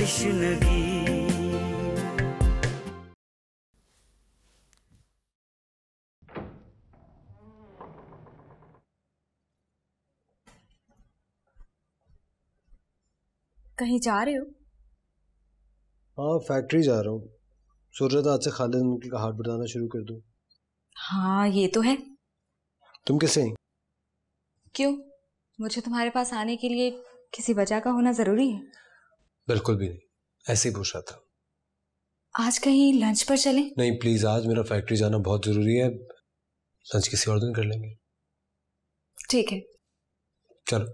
तशनगी। कहीं जा रहे हो? हाँ, फैक्ट्री जा रहा हूँ। सोच रहा था आज से खालिद अंकल का हाथ बढ़ाना शुरू कर दूँ। हाँ ये तो है। तुम कैसे हैं? क्यों, मुझे तुम्हारे पास आने के लिए किसी वजह का होना जरूरी है? बिल्कुल भी नहीं, ऐसे ही पूछ रहा था। आज कहीं लंच पर चलें? नहीं प्लीज, आज मेरा फैक्ट्री जाना बहुत जरूरी है। लंच किसी और दिन कर लेंगे। ठीक है। चलो।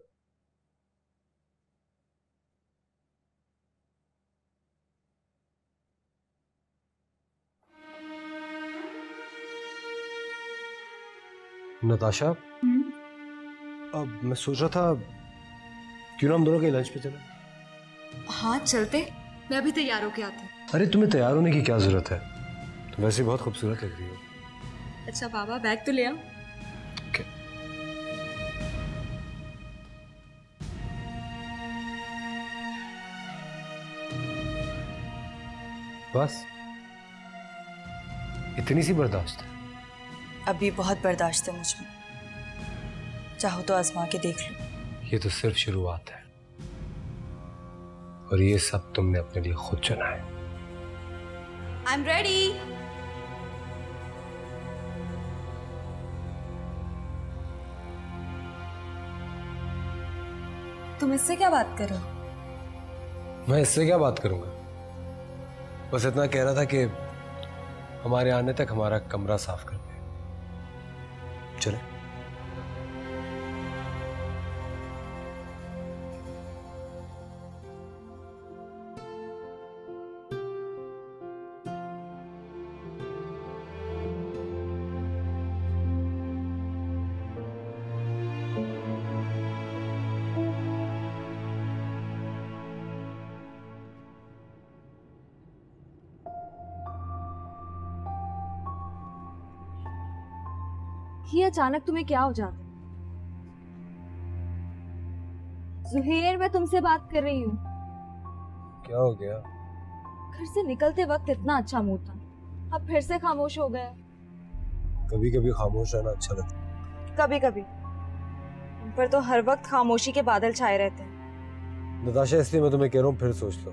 नताशा, अब मैं सोच रहा था क्यों ना हम दोनों कहीं लंच पे चले। हाँ चलते, मैं अभी तैयार होके आती हूँ। अरे तुम्हें तैयार होने की क्या जरूरत है, तुम वैसे बहुत खूबसूरत लग रही हो। अच्छा बाबा, बैग तो ले आओ। Okay. बस इतनी सी बर्दाश्त है? अभी बहुत बर्दाश्त है मुझ में, चाहो तो आजमा के देख लो। ये तो सिर्फ शुरुआत है, और ये सब तुमने अपने लिए खुद चुना है। I am ready. तुम इससे क्या बात कर रहे हो? मैं इससे क्या बात करूंगा, बस इतना कह रहा था कि हमारे आने तक हमारा कमरा साफ कर दे। चले? ये अचानक तुम्हें क्या हो जाता है? जुहेर, मैं तुमसे बात कर रही हूँ। क्या हो गया? घर से निकलते वक्त इतना अच्छा मूड था, अब फिर से खामोश हो गया। कभी कभी खामोश रहना अच्छा लगता है। कभी कभी, तुम पर तो हर वक्त खामोशी के बादल छाए रहते हैं। नताशा, इसलिए मैं तुम्हें कह रहा हूँ, फिर सोच लो।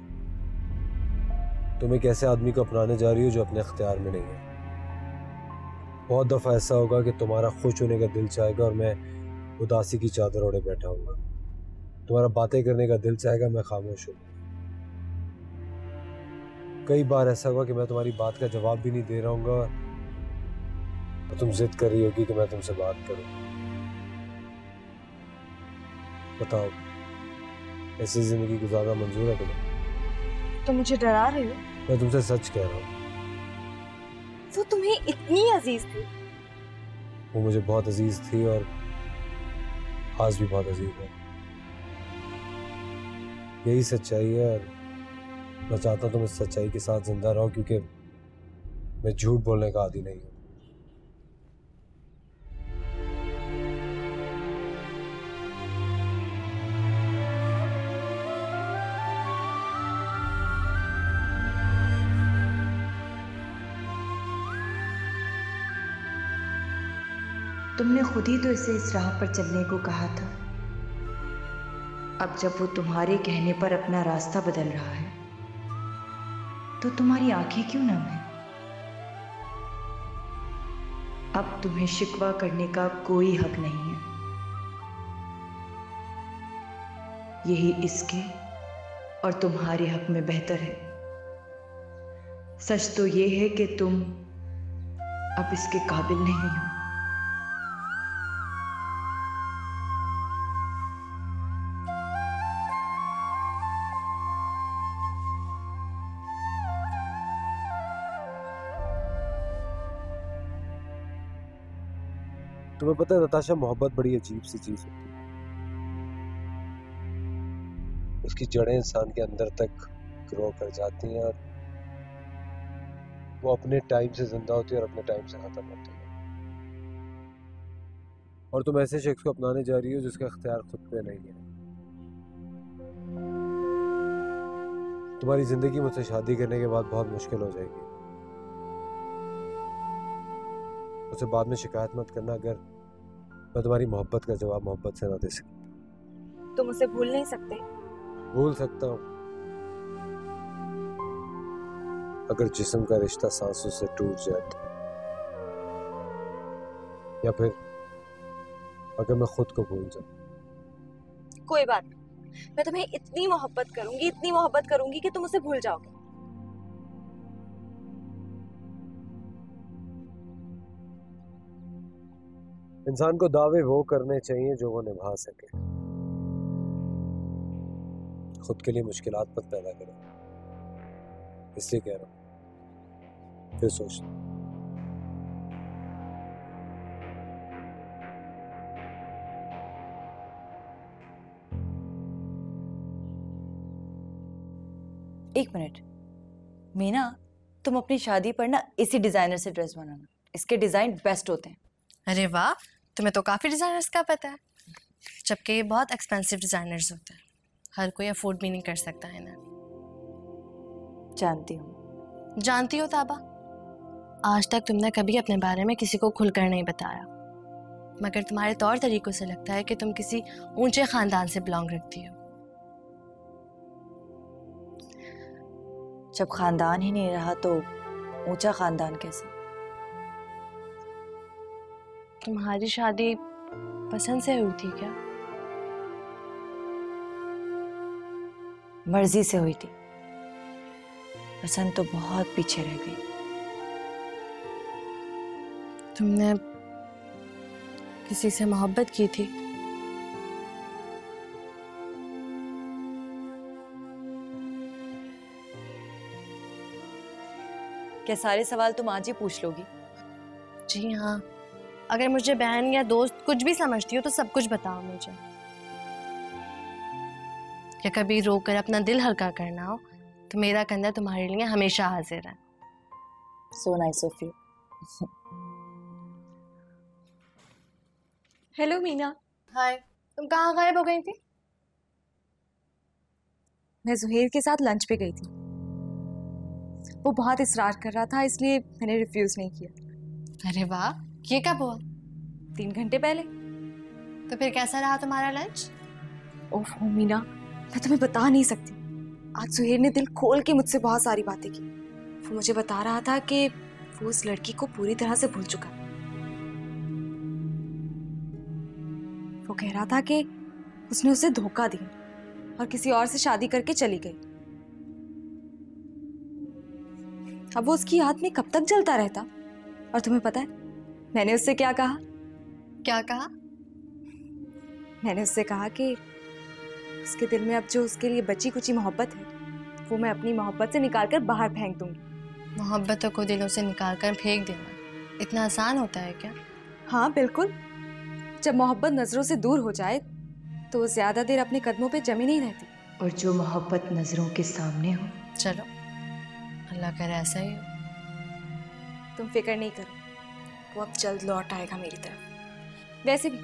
तुम एक ऐसे आदमी को अपनाने जा रही हो जो अपने अख्तियार में नहीं है। बहुत दफा ऐसा होगा कि तुम्हारा खुश होने का दिल चाहेगा और मैं उदासी की चादर ओढ़े बैठा हूँ। तुम्हारा बातें करने का दिल चाहेगा, मैं खामोश हूँ। कई बार ऐसा हुआ कि मैं तुम्हारी बात का जवाब भी नहीं दे रहा हूँ और तुम जिद कर रही होगी कि मैं तुमसे बात करूं। बताओ, ऐसी जिंदगी गुजारना मंजूर है तुम्हें? तो मुझे डरा रहे हो? मैं तुमसे सच कह रहा हूँ। तो तुम्हें इतनी अजीज थी? वो मुझे बहुत अजीज थी और आज भी बहुत अजीज है। यही सच्चाई है और मैं चाहता हूं तुम इस सच्चाई के साथ जिंदा रहो, क्योंकि मैं झूठ बोलने का आदी नहीं हूं। तुमने खुद ही तो इसे इस राह पर चलने को कहा था। अब जब वो तुम्हारे कहने पर अपना रास्ता बदल रहा है तो तुम्हारी आंखें क्यों नम हैं? अब तुम्हें शिकवा करने का कोई हक नहीं है। यही इसके और तुम्हारे हक में बेहतर है। सच तो ये है कि तुम अब इसके काबिल नहीं हो। तुम्हें पता है नताशा, मोहब्बत बड़ी अजीब सी चीज होती है। उसकी जड़ें इंसान के अंदर तक ग्रो कर जाती हैं और वो अपने टाइम से जिंदा होती है और अपने टाइम से खत्म होती है। और तुम ऐसे शख्स को अपनाने जा रही हो जिसका इख्तियार खुद पे नहीं है। तुम्हारी जिंदगी मुझसे शादी करने के बाद बहुत मुश्किल हो जाएगी। मुझसे बाद में शिकायत मत करना अगर मैं तुम्हारी मोहब्बत का जवाब मोहब्बत से ना दे सका। तुम उसे भूल नहीं सकते? भूल सकता हूँ अगर जिस्म का रिश्ता सांसों से टूट जाए तो, या फिर अगर मैं खुद को भूल जाऊं। कोई बात नहीं, मैं तुम्हें इतनी मोहब्बत करूंगी कि तुम उसे भूल जाओगे। इंसान को दावे वो करने चाहिए जो वो निभा सके। खुद के लिए मुश्किलात मत पैदा करो, इसलिए कह रहा हूं, फिर सोच लो। एक मिनट मीना, तुम अपनी शादी पर ना इसी डिजाइनर से ड्रेस बनाना, इसके डिजाइन बेस्ट होते हैं। अरे वाह, तुम्हें तो काफ़ी डिज़ाइनर्स का पता है, जबकि ये बहुत एक्सपेंसिव डिज़ाइनर्स होते हैं, हर कोई अफोर्ड भी नहीं कर सकता है ना। जानती हो ताबा, आज तक तुमने कभी अपने बारे में किसी को खुलकर नहीं बताया, मगर तुम्हारे तौर तरीकों से लगता है कि तुम किसी ऊंचे ख़ानदान से बिलोंग रखती हो। जब खानदान ही नहीं रहा तो ऊंचा खानदान कैसे? तुम्हारी शादी पसंद से हुई थी क्या? मर्जी से हुई थी, पसंद तो बहुत पीछे रह गई। तुमने किसी से मोहब्बत की थी? क्या सारे सवाल तुम आज ही पूछ लोगी? जी हाँ, अगर मुझे बहन या दोस्त कुछ भी समझती हो तो सब कुछ बताओ मुझे। या कभी रोकर अपना दिल हल्का करना हो तो मेरा कंधा तुम्हारे लिए हमेशा हाजिर है। So nice of you. Hello Meena. Hi, तुम कहाँ गायब हो गई थी? मैं जुहेर के साथ लंच पे गई थी, वो बहुत इसरार कर रहा था इसलिए मैंने रिफ्यूज नहीं किया। अरे वाह, ये कब हुआ? 3 घंटे पहले। तो फिर कैसा रहा तुम्हारा लंच? ओह मीना, मैं तुम्हें बता नहीं सकती, आज सुहेर ने दिल खोल के मुझसे बहुत सारी बातें की। वो मुझे बता रहा था कि वो उस लड़की को पूरी तरह से भूल चुका है। वो कह रहा था कि उसने उसे धोखा दिया और किसी और से शादी करके चली गई। अब वो उसकी याद में कब तक जलता रहता। और तुम्हें पता है मैंने उससे क्या कहा? क्या कहा? मैंने उससे कहा कि उसके दिल में अब जो उसके लिए बची कुची मोहब्बत है वो मैं अपनी मोहब्बत से निकाल कर बाहर फेंक दूंगी। मोहब्बतों को दिलों से निकाल कर फेंक देना इतना आसान होता है क्या? हाँ बिल्कुल, जब मोहब्बत नजरों से दूर हो जाए तो ज्यादा देर अपने कदमों पे जमी नहीं रहती। और जो मोहब्बत नजरों के सामने हो, चलो अल्लाह करे ऐसा ही हो। तुम फिक्र नहीं करो, वो अब जल्द लौट आएगा मेरी तरफ। वैसे भी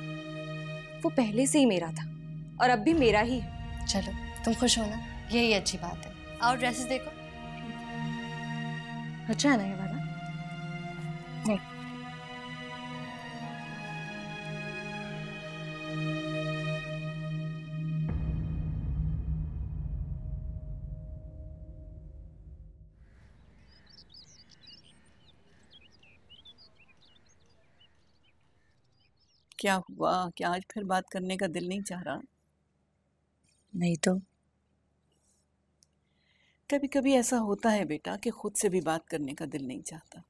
वो पहले से ही मेरा था और अब भी मेरा ही है। चलो तुम खुश हो ना, यही अच्छी बात है। आओ ड्रेसेस देखो। अच्छा है ना ये वाला? नहीं, क्या हुआ? क्या आज फिर बात करने का दिल नहीं चाह रहा? नहीं तो कभी कभी ऐसा होता है बेटा कि खुद से भी बात करने का दिल नहीं चाहता।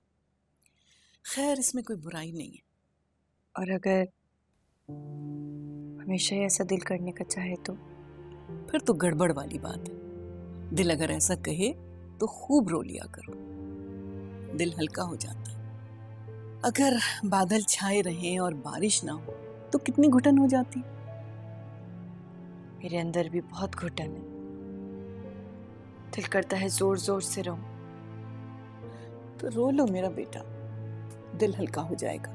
खैर, इसमें कोई बुराई नहीं है। और अगर हमेशा ही ऐसा दिल करने का चाहे तो फिर तो गड़बड़ वाली बात है। दिल अगर ऐसा कहे तो खूब रो लिया करो, दिल हल्का हो जाता है। अगर बादल छाए रहें और बारिश ना हो तो कितनी घुटन हो जाती। मेरे अंदर भी बहुत घुटन है, दिल करता है जोर जोर से रो। तो रो लो मेरा बेटा, दिल हल्का हो जाएगा।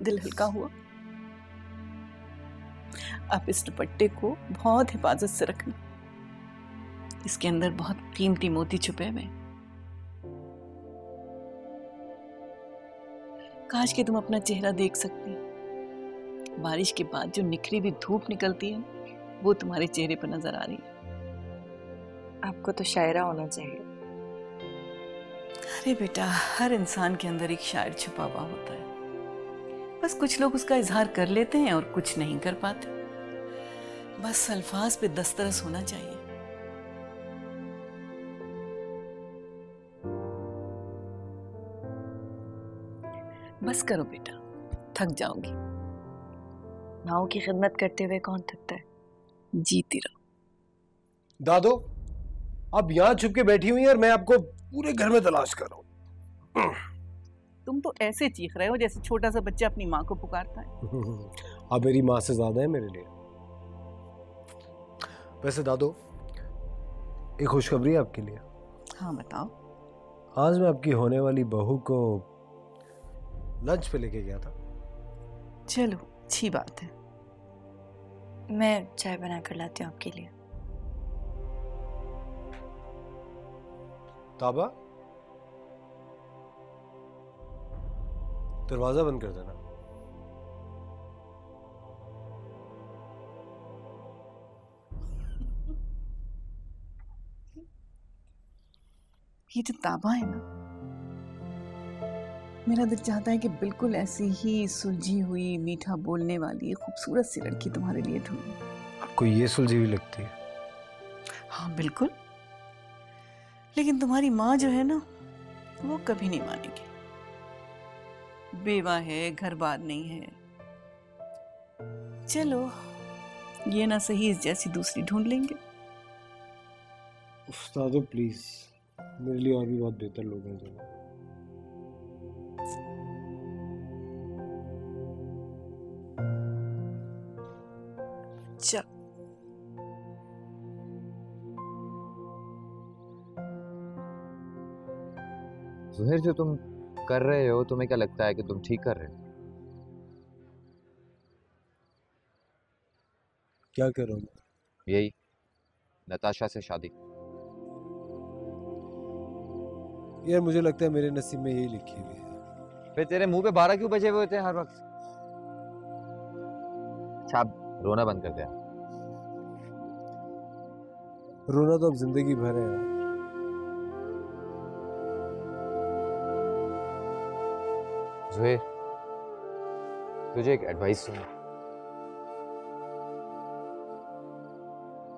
दिल हल्का हुआ? आप इस दुपट्टे को बहुत हिफाजत से रखना, इसके अंदर बहुत कीमती मोती छुपे हुए हैं। काश कि तुम अपना चेहरा देख सकती। बारिश के बाद जो निखरी हुई धूप निकलती है वो तुम्हारे चेहरे पर नजर आ रही है। आपको तो शायरा होना चाहिए। अरे बेटा, हर इंसान के अंदर एक शायर छुपा हुआ होता है, बस कुछ लोग उसका इजहार कर लेते हैं और कुछ नहीं कर पाते। बस अल्फाज पे दस्तरस होना चाहिए। बस करो बेटा, थक जाओगी। माओ की खिदमत करते हुए कौन थकता है? जीती रहो। दादो, आप यहाँ छुप के बैठी हुई हैं और मैं आपको पूरे घर में तलाश कर रहा हूँ। तुम तो ऐसे चीख रहे हो जैसे छोटा सा बच्चा अपनी माँ को पुकारता है। आप मेरी माँ से ज्यादा है मेरे लिए। वैसे दादो, एक खुशखबरी है आपके लिए। हाँ बताओ। आज मैं आपकी होने वाली बहू को लंच पे लेके गया था। चलो, अच्छी बात है। मैं चाय बना कर लाती हूँ आपके लिए। ताबा, दरवाजा बंद कर देना। ये जो ताबा है ना, मेरा दिल चाहता है कि बिल्कुल ऐसी ही सुलझी हुई, मीठा बोलने वाली खूबसूरत सी लड़की तुम्हारे लिए ढूंढूं। आपको ये सुलझी हुई लगती है? हाँ बिल्कुल, लेकिन तुम्हारी माँ जो है ना, वो कभी नहीं मानेगी। बेवा है, घर बार नहीं है। चलो, ये ना सही इस जैसी दूसरी ढूंढ लेंगे। उस्तादो प्लीज, मेरे लिए और भी बहुत बेहतर लोग हैं जो। चल। ज़ुहैर, जो तुम कर रहे हो, तुम्हें क्या लगता है कि तुम ठीक कर रहे हो? क्या कर रहा हूँ? यही, नताशा से शादी। यार मुझे लगता है मेरे नसीब में यही लिखी हुई है। फिर तेरे मुंह पे 12 क्यों बजे हुए होते हैं हर वक्त? अच्छा, अब रोना बंद कर दे। रोना तो अब जिंदगी भर है यार। ज़ुहैर, तुझे एक एडवाइस सुनो।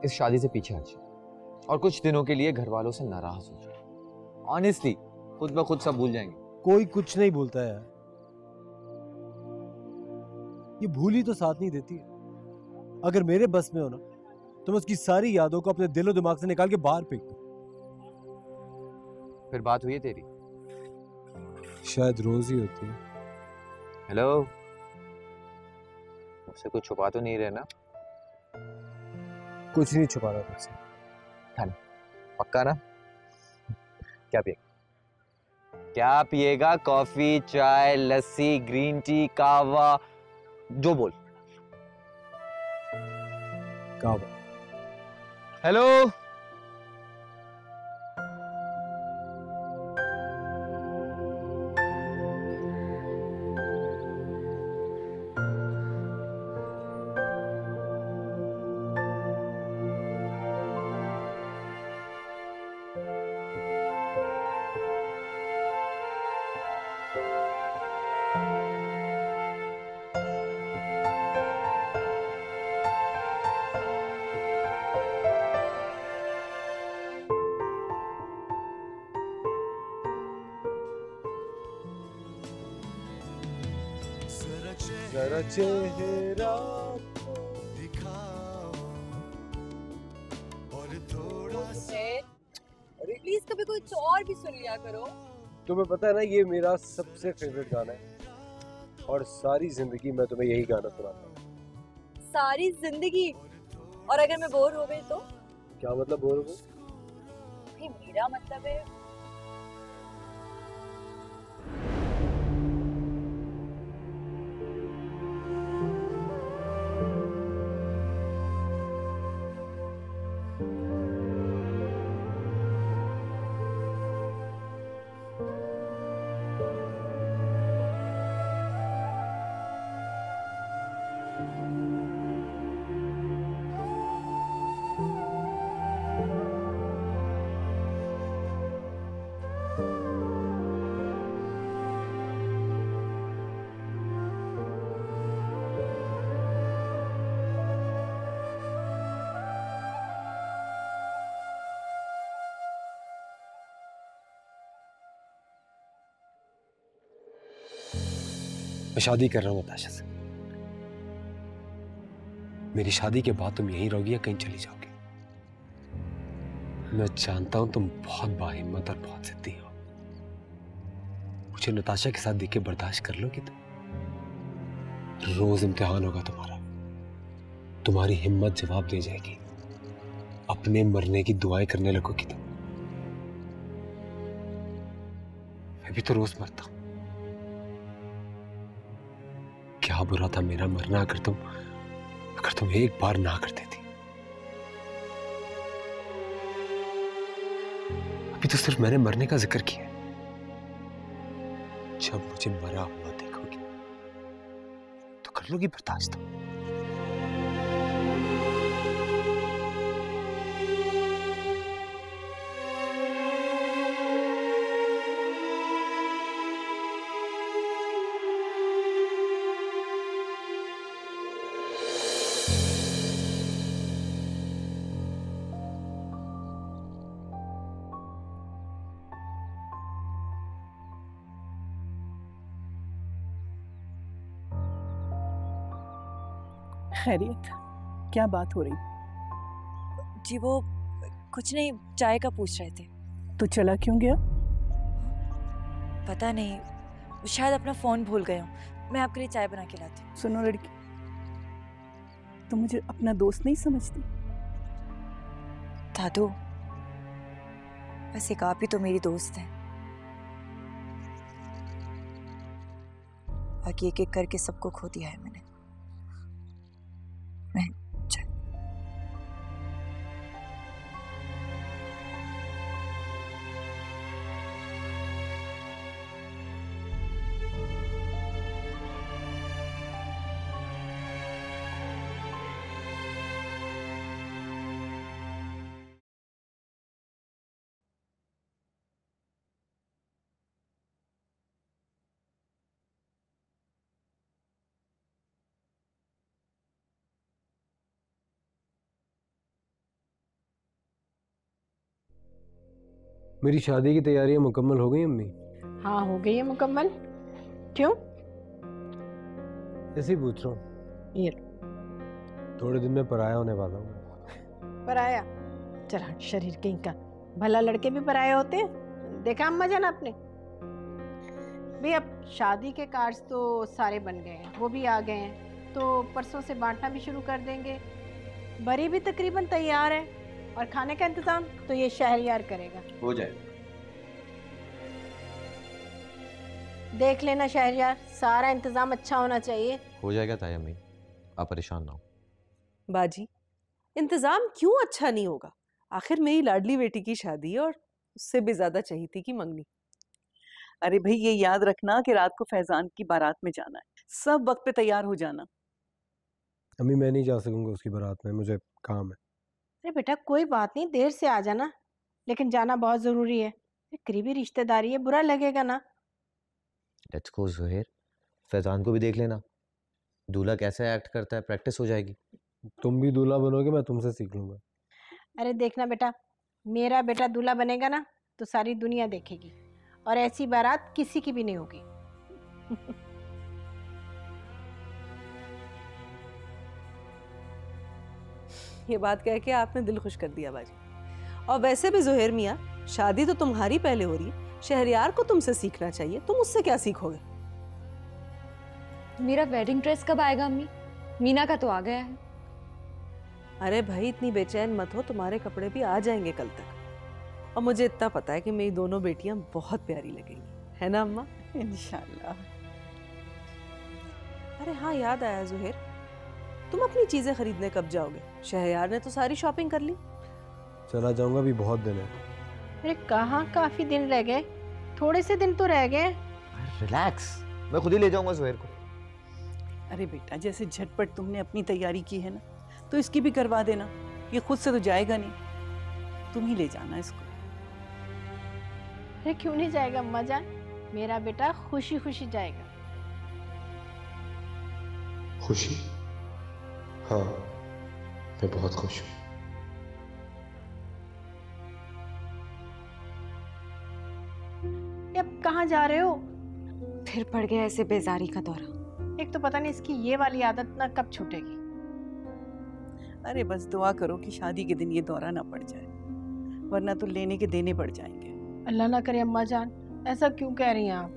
इस शादी से पीछे हट जा और कुछ दिनों के लिए घर वालों से नाराज हो जाओ। ऑनेस्टली, खुद ब खुद सब भूल जाएंगे। कोई कुछ नहीं भूलता है यार, ये भूल ही तो साथ नहीं देती है। अगर मेरे बस में हो ना, तो मैं उसकी सारी यादों को अपने दिलो दिमाग से निकाल के बाहर फेंक दूं। फिर बात हुई है तेरी? शायद रोज ही होती है। हेलो, मुझसे कुछ छुपा तो नहीं रहे ना? कुछ नहीं छुपा रहा तुझसे। पक्का ना? क्या पिएगा? क्या पिएगा? कॉफी, चाय, लस्सी, ग्रीन टी, कावा, जो बोल। कावा। हेलो, जरा चेहरा प्लीज कभी कुछ और भी सुन लिया करो। तुम्हें पता है ना, ये मेरा सबसे फेवरेट गाना है और सारी जिंदगी मैं तुम्हें यही गाना सुनाता हूँ। सारी जिंदगी? और अगर मैं बोर हो गई तो? क्या मतलब बोल रहे हो? भाई मेरा मतलब है मैं शादी कर रहा हूँ नताशा से। मेरी शादी के बाद तुम यहीं रहोगी या कहीं चली जाओगी? मैं जानता हूं तुम बहुत बाहिम्मत और बहुत जिद्दी हो। मुझे नताशा के साथ देख के बर्दाश्त कर लोगी तुम? रोज इम्तिहान होगा तुम्हारा, तुम्हारी हिम्मत जवाब दे जाएगी, अपने मरने की दुआएं करने लगोगी तुम। मैं भी तो रोज मरता हूं। क्या बुरा था मेरा मरना अगर तुम एक बार ना कर देती। अभी तो सिर्फ मैंने मरने का जिक्र किया। जब मुझे मरा हुआ देखोगी तो कर लोगी बर्दाश्त? खैरियत, क्या बात हो रही? जी वो कुछ नहीं, चाय का पूछ रहे थे। तू चला क्यों गया? पता नहीं, शायद अपना फोन भूल गए हूँ। मैं आपके लिए चाय बना के लाती हूँ। सुनो लड़की, तुम मुझे अपना दोस्त नहीं समझती? दादू, बस एक आप ही तो मेरी दोस्त है, बाकी एक एक करके सबको खो दिया है मैंने। मेरी शादी की तैयारियां मुकम्मल हो गई अम्मी? हाँ, हो गई है मुकम्मल। क्यों? ऐसे ही पूछ रहा हूँ। ये थोड़े दिन में पराया होने वाला हूँ। पराया? चल शरीर कहीं का, भला लड़के भी पराये होते हैं? देखा अम्मा जान आपने? भाई अब शादी के कार्ड्स तो सारे बन गए हैं, वो भी आ गए हैं, तो परसों से बांटना भी शुरू कर देंगे। बरी भी तकरीबन तैयार है और खाने का इंतजाम तो ये शहरयार करेगा। हो जाएगा। देख लेना शहरयार, सारा इंतजाम अच्छा होना चाहिए। हो जाएगा ताया अम्मी, आप परेशान ना हो। बाजी, इंतजाम क्यों अच्छा नहीं होगा? आखिर मेरी लाडली बेटी की शादी है और उससे भी ज्यादा चाहिए थी कि मंगनी। अरे भाई, ये याद रखना कि रात को फैजान की बारात में जाना है, सब वक्त पे तैयार हो जाना। अम्मी मैं नहीं जा सकूंगा उसकी बारात में, मुझे काम है। अरे बेटा कोई बात नहीं, देर से आ जाना, लेकिन जाना बहुत जरूरी है। करीबी रिश्तेदारी है, बुरा लगेगा ना। लेट्स गो ज़ुहैर, फैजान को भी देख लेना, दूल्हा कैसे एक्ट करता है, प्रैक्टिस हो जाएगी। तुम भी दूल्हा बनोगे, मैं तुमसे सीख लूंगा। अरे देखना बेटा, मेरा बेटा दूल्हा बनेगा ना तो सारी दुनिया देखेगी, और ऐसी बारात किसी की भी नहीं होगी। ये बात कह के आपने दिल खुश कर दिया बाजी। और वैसे भी ज़ुहैर मियाँ, शादी तो तुम्हारी पहले हो रही है, शहरयार को तुमसे सीखना चाहिए। तुम उससे क्या सीखोगे? मेरा वेडिंग ड्रेस कब आएगा अम्मी? मीना का तो आ गया है। अरे भाई इतनी बेचैन मत हो, तुम्हारे कपड़े भी आ जाएंगे कल तक। और मुझे इतना पता है कि मेरी दोनों बेटियां बहुत प्यारी लगेंगी, है ना अम्मा? इंशाल्लाह। अरे हाँ, याद आया ज़ुहैर, तुम अपनी चीजें खरीदने कब जाओगे? शहरयार ने तो सारी शॉपिंग कर ली। चला जाऊंगा, भी बहुत दिन है। अरे कहाँ काफी दिन रह गए, थोड़े से दिन तो रह गए। रिलैक्स, मैं खुद ही ले जाऊंगा ज़ुहैर को। अरे बेटा, जैसे झटपट तुमने अपनी तैयारी की है ना, तो इसकी भी करवा देना। ये खुद से तो जाएगा नहीं, तुम ही ले जाना इसको। अरे क्यों नहीं जाएगा अम्मा जान, मेरा बेटा खुशी खुशी जाएगा। खुशी? हाँ, मैं बहुत खुश हूँ। अब कहाँ जा रहे हो? फिर पड़ गया ऐसे बेजारी का दौरा। रोमांटिक तो पता नहीं इसकी ये वाली आदत ना कब छूटेगी। अरे बस दुआ करो कि शादी के दिन ये दौरा ना पड़ जाए, वरना तो लेने के देने पड़ जाएंगे। अल्लाह ना करे अम्मा जान, ऐसा क्यों कह रही हैं आप?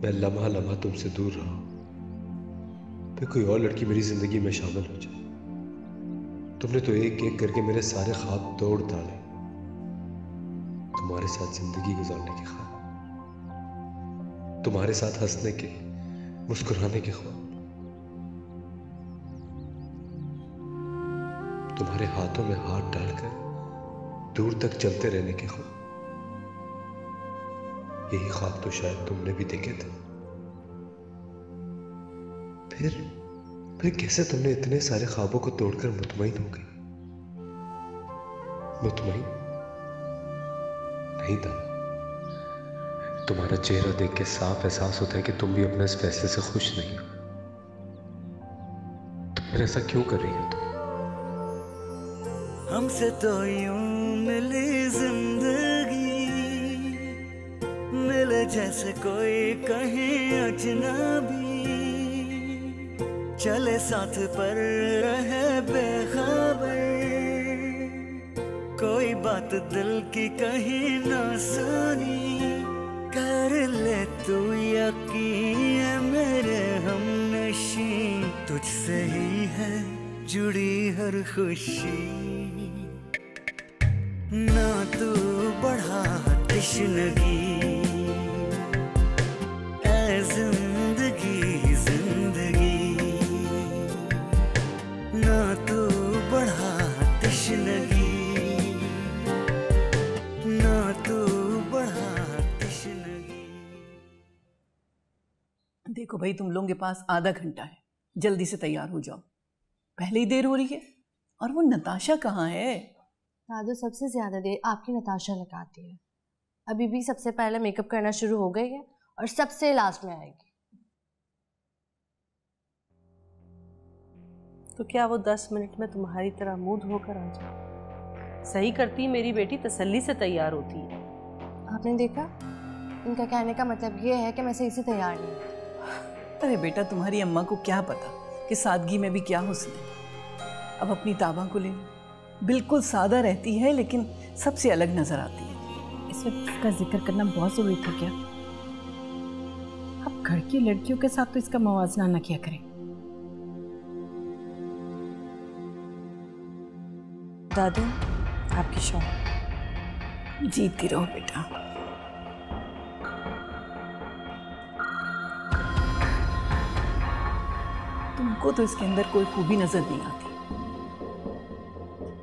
मैं लम्हा लम्हा तुमसे दूर रहा, फिर कोई और लड़की मेरी जिंदगी में शामिल हो जाए। तुमने तो एक एक करके मेरे सारे ख्वाब तोड़ डाले। तुम्हारे साथ जिंदगी गुजारने के ख्वाब, तुम्हारे साथ हंसने के, मुस्कुराने के ख्वाब, तुम्हारे हाथों में हाथ डालकर दूर तक चलते रहने के ख्वाब। यही ख्वाब तो शायद तुमने भी देखे थे। फिर कैसे तुमने इतने सारे ख्वाबों को तोड़कर मुतमईन हो गई? मुतमईन नहीं था। तुम्हारा चेहरा देख के साफ एहसास होता है कि तुम भी अपने इस फैसले से खुश नहीं हो। तो फिर ऐसा क्यों कर रही हो तुम? हमसे तो यूं मिली जिंदगी, मिले जैसे कोई कहीं अजनबी, चले साथ पर रहे बेखबर, कोई बात दिल की कहीं ना सुनी, कर ले तू यकीन मेरे हमनशी, तुझसे ही है जुड़ी हर खुशी, ना तू बढ़ा तश्नगी, ऐ जिंदगी जिंदगी, ना तू बढ़ा तश्नगी, ना तू बढ़ा तश्नगी। देखो भाई, तुम लोगों के पास आधा घंटा है, जल्दी से तैयार हो जाओ, पहले ही देर हो रही है। और वो नताशा कहाँ है? दादू सबसे ज्यादा देर आपकी नताशा लगाती है। अभी भी सबसे पहले मेकअप करना शुरू हो गई है और सबसे लास्ट में आएगी। तो क्या वो 10 मिनट में तुम्हारी तरह मुंह धोकर आ जाए? सही करती मेरी बेटी, तसल्ली से तैयार होती है। आपने देखा, उनका कहने का मतलब ये है कि मैं सही से तैयार नहीं हूँ। अरे बेटा, तुम्हारी अम्मा को क्या पता कि सादगी में भी क्या हुस्न है। अब अपनी ताबा को ले लो, बिल्कुल सादा रहती है लेकिन सबसे अलग नजर आती है। इस वक्त इसका जिक्र करना बहुत जरूरी था क्या? अब घर की लड़कियों के साथ तो इसका मवाजना न किया करें। दादू, आपकी शौक। जीती रहो बेटा। तुमको तो इसके अंदर कोई खूबी नजर नहीं आती।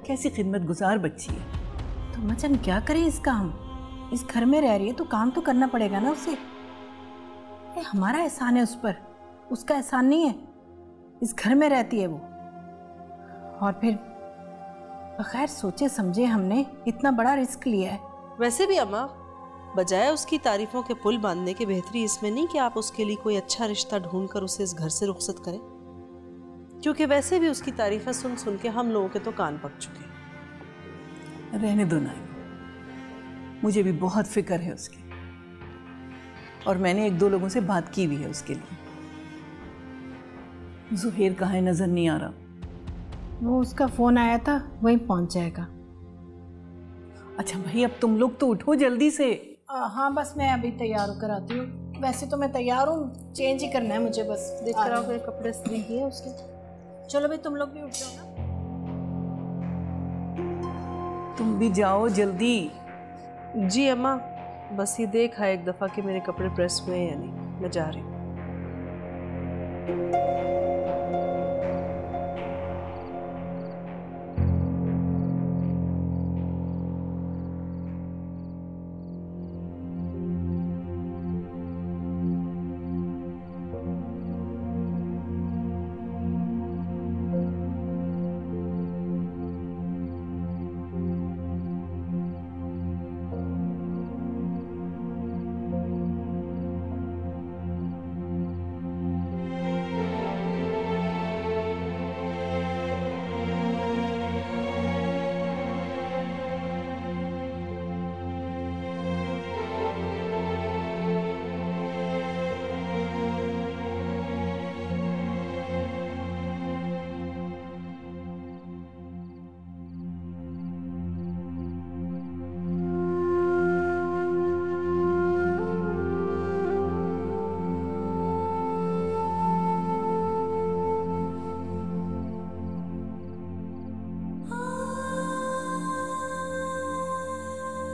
कैसी खिदमत गुजार बच्ची है। तो मचन क्या करें इसका? हम इस घर में रह रही है तो काम तो करना पड़ेगा ना उसे। ये हमारा एहसान है उस पर, उसका एहसान नहीं है। इस घर में रहती है वो, और फिर बगैर सोचे समझे हमने इतना बड़ा रिस्क लिया है। वैसे भी अम्मा, बजाय उसकी तारीफों के पुल बांधने के बेहतरी इसमें नहीं कि आप उसके लिए कोई अच्छा रिश्ता ढूंढकर उसे इस घर से रुखसत करें, क्योंकि वैसे भी उसकी तारीफें सुन सुन के हम लोगों के तो कान पक चुके हैं। रहने दो ना, मुझे भी बहुत फिक्र है उसकी, और मैंने 1-2 लोगों से बात की भी है उसके लिए। जुहेर कहाँ है, नजर नहीं आ रहा। वो उसका फोन आया था, वहीं पहुंच जाएगा। अच्छा भाई, अब तुम लोग तो उठो जल्दी से। हाँ बस मैं अभी तैयार होकर आती हूँ। वैसे तो मैं तैयार हूँ, चेंज ही करना है मुझे बस। देख कर आओ कपड़े इस्त्री किए उसके। चलो भाई, तुम लोग भी उठ जाओ ना। तुम भी जाओ जल्दी। जी अम्मा, बस ये देखा एक दफ़ा कि मेरे कपड़े प्रेस हुए या नहीं। मैं जा रही हूँ।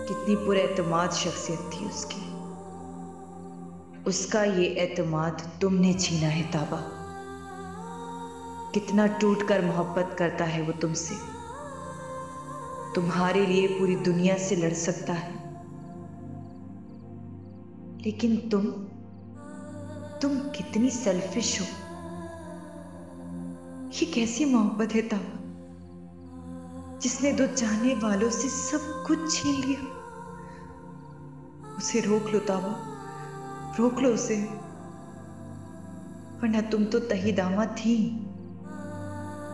कितनी पुरएतमाद शख्सियत थी उसकी। उसका ये एतमाद तुमने छीना है ताबा। कितना टूटकर मोहब्बत करता है वो तुमसे। तुम्हारे लिए पूरी दुनिया से लड़ सकता है, लेकिन तुम कितनी सेल्फिश हो। ये कैसी मोहब्बत है ताबा, जिसने दो चाहने वालों से सब कुछ छीन लिया। उसे रोक लो ताबा, रोक लो उसे, वरना तुम तो तहीदामा थी।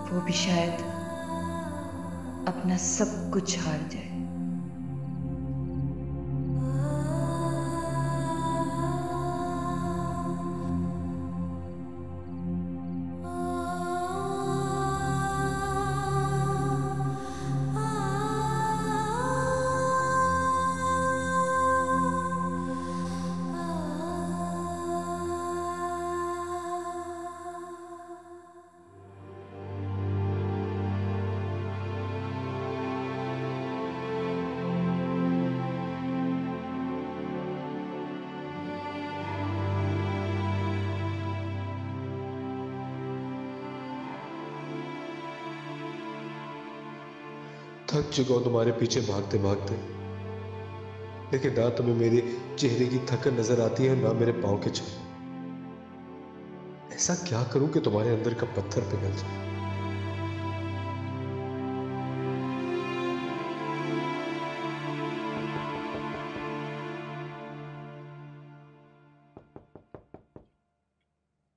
वो भी शायद अपना सब कुछ हार जाए। थक चुका हूं तुम्हारे पीछे भागते भागते, लेकिन ना तुम्हें मेरे चेहरे की थकन नजर आती है, ना मेरे पांव के छाले। ऐसा क्या करूं कि तुम्हारे अंदर का पत्थर पिघल जाए।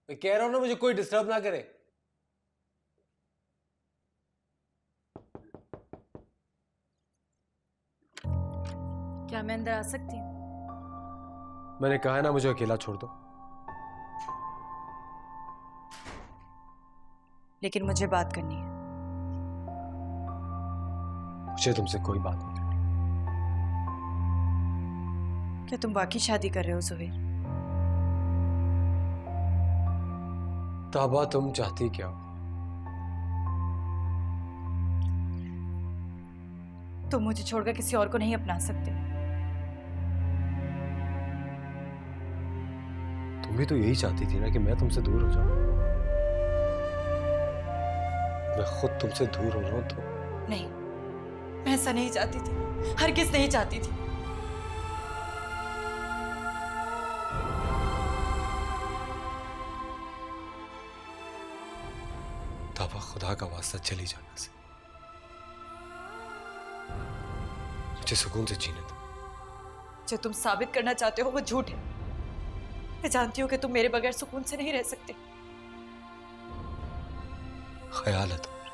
मैं कह रहा हूं ना, मुझे कोई डिस्टर्ब ना करे। क्या मैं अंदर आ सकती हूँ? मैंने कहा है ना, मुझे अकेला छोड़ दो। लेकिन मुझे बात करनी है। मुझे तुमसे कोई बात नहीं करनी। क्या तुम वाकई शादी कर रहे हो सुहेल? ताबा, तुम चाहती क्या हो? तुम मुझे छोड़कर किसी और को नहीं अपना सकते। तुम भी तो यही चाहती थी ना कि मैं तुमसे दूर हो जाऊं। मैं खुद तुमसे दूर हो रहा हूं तो। नहीं, मैं ऐसा नहीं चाहती थी, हरगिज़ नहीं चाहती थी। ताबा, खुदा का वास्ता चली जाना से। मुझे सुकून से जीने दो। जो तुम साबित करना चाहते हो वो झूठ है। मैं जानती हूँ कि तुम मेरे बगैर सुकून से नहीं रह सकते। ख्याल है तुम्हारा,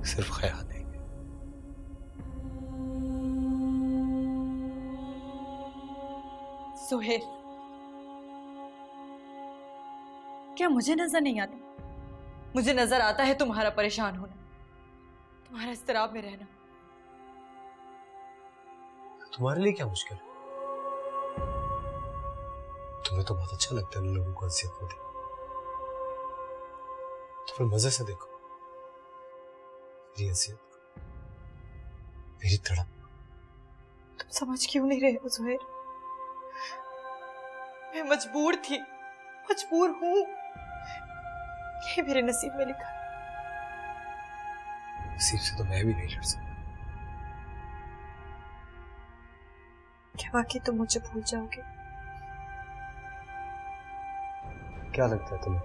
सिर्फ ख्याल है। सुहेल, क्या मुझे नजर नहीं आता? मुझे नजर आता है तुम्हारा परेशान होना, तुम्हारा इस्तिराब में रहना। तुम्हारे लिए क्या मुश्किल है? तुम्हें तो बहुत अच्छा लगता है लोगों को अज़ियत में देना, तो फिर मजे से देखो मेरी अज़ियत को, मेरी तड़प। तुम समझ क्यों नहीं रहे हो सुहेल? मैं मजबूर थी, मजबूर हूं। ये मेरे नसीब में लिखा। नसीब से तो मैं भी नहीं लड़ सकता। क्या वाकई तुम मुझे भूल जाओगे? क्या लगता है तुम्हें?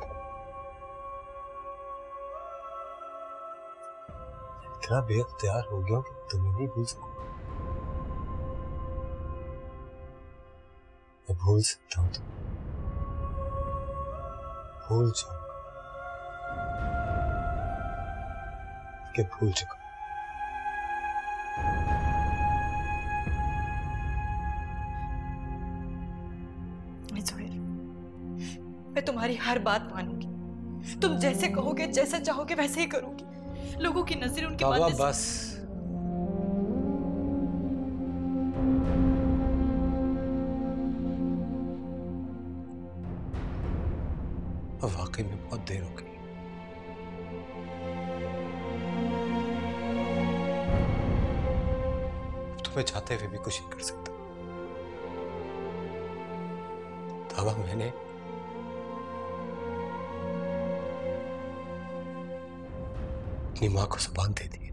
इतना बेअख्तियार हो गया कि तुम्हें नहीं भूल सकूं। मैं भूल सकता हूं, तुम्हें भूल जाऊंगा कि भूल चुका। मैं तुम्हारी हर बात मानूंगी। तुम जैसे कहोगे, जैसा चाहोगे वैसे ही करूंगी। लोगों की नजरें उनकी बातें। बस अब वाकई में बहुत देर हो गई। मैं चाहते हुए भी कुछ नहीं कर सकता। ताबा, मैंने अपनी मां को जुबान दे दी।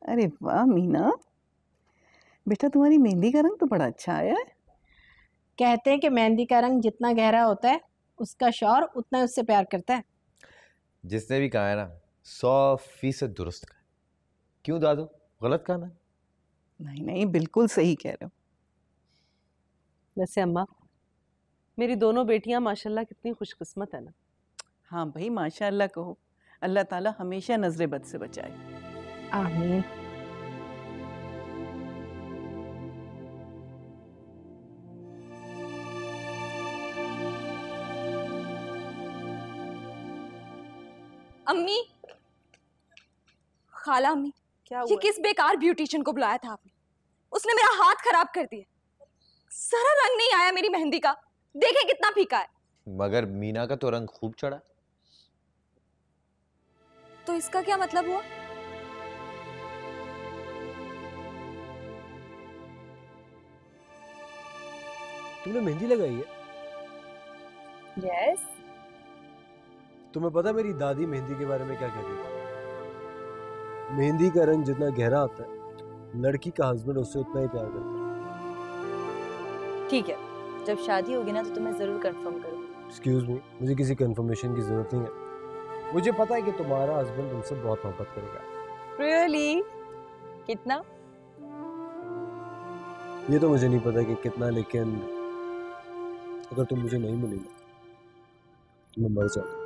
अरे वाह मीना, बेटा तुम्हारी मेहंदी का रंग तो बड़ा अच्छा आया है। कहते हैं कि मेहंदी का रंग जितना गहरा होता है उसका शौहर उतना उससे प्यार करता है। जिसने भी कहा है ना 100% दुरुस्त कहा। क्यों दादू, गलत कहा ना? नहीं नहीं, बिल्कुल सही कह रहे हो। वैसे अम्मा, मेरी दोनों बेटियां माशाल्लाह कितनी खुशकिस्मत है ना। हाँ भाई, माशाल्लाह कहो। अल्लाह ताला हमेशा नजरे बद से बचाए। आमीन। अम्मी, खाला अम्मी, क्या ये किस बेकार ब्यूटिशियन को बुलाया था आपने? उसने मेरा हाथ खराब कर दिया। सारा रंग नहीं आया मेरी मेहंदी का, देखें कितना फीका है। मगर मीना का तो रंग खूब चढ़ा। तो इसका क्या मतलब हुआ? तुमने मेहंदी लगाई है? यस। तुम्हें पता मेरी दादी मेहंदी के बारे में क्या कहती थी? मेहंदी का रंग जितना गहरा होता है, लड़की का हस्बैंड उससे उतना ही प्यार करता है। ठीक है, जब शादी होगी ना तो तुम्हें जरूर कंफर्म करो। एक्सक्यूज मी, मुझे किसी कंफर्मेशन की जरूरत नहीं है। मुझे पता है कि तुम्हारा हस्बैंड तुमसे बहुत मोहब्बत करेगा। रियली? कितना? ये तो मुझे नहीं पता कि कितना, लेकिन अगर तुम मुझे नहीं मिली ना तो मैं मर जाऊंगा।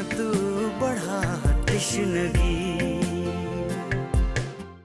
तू बढ़ा कृष्णगी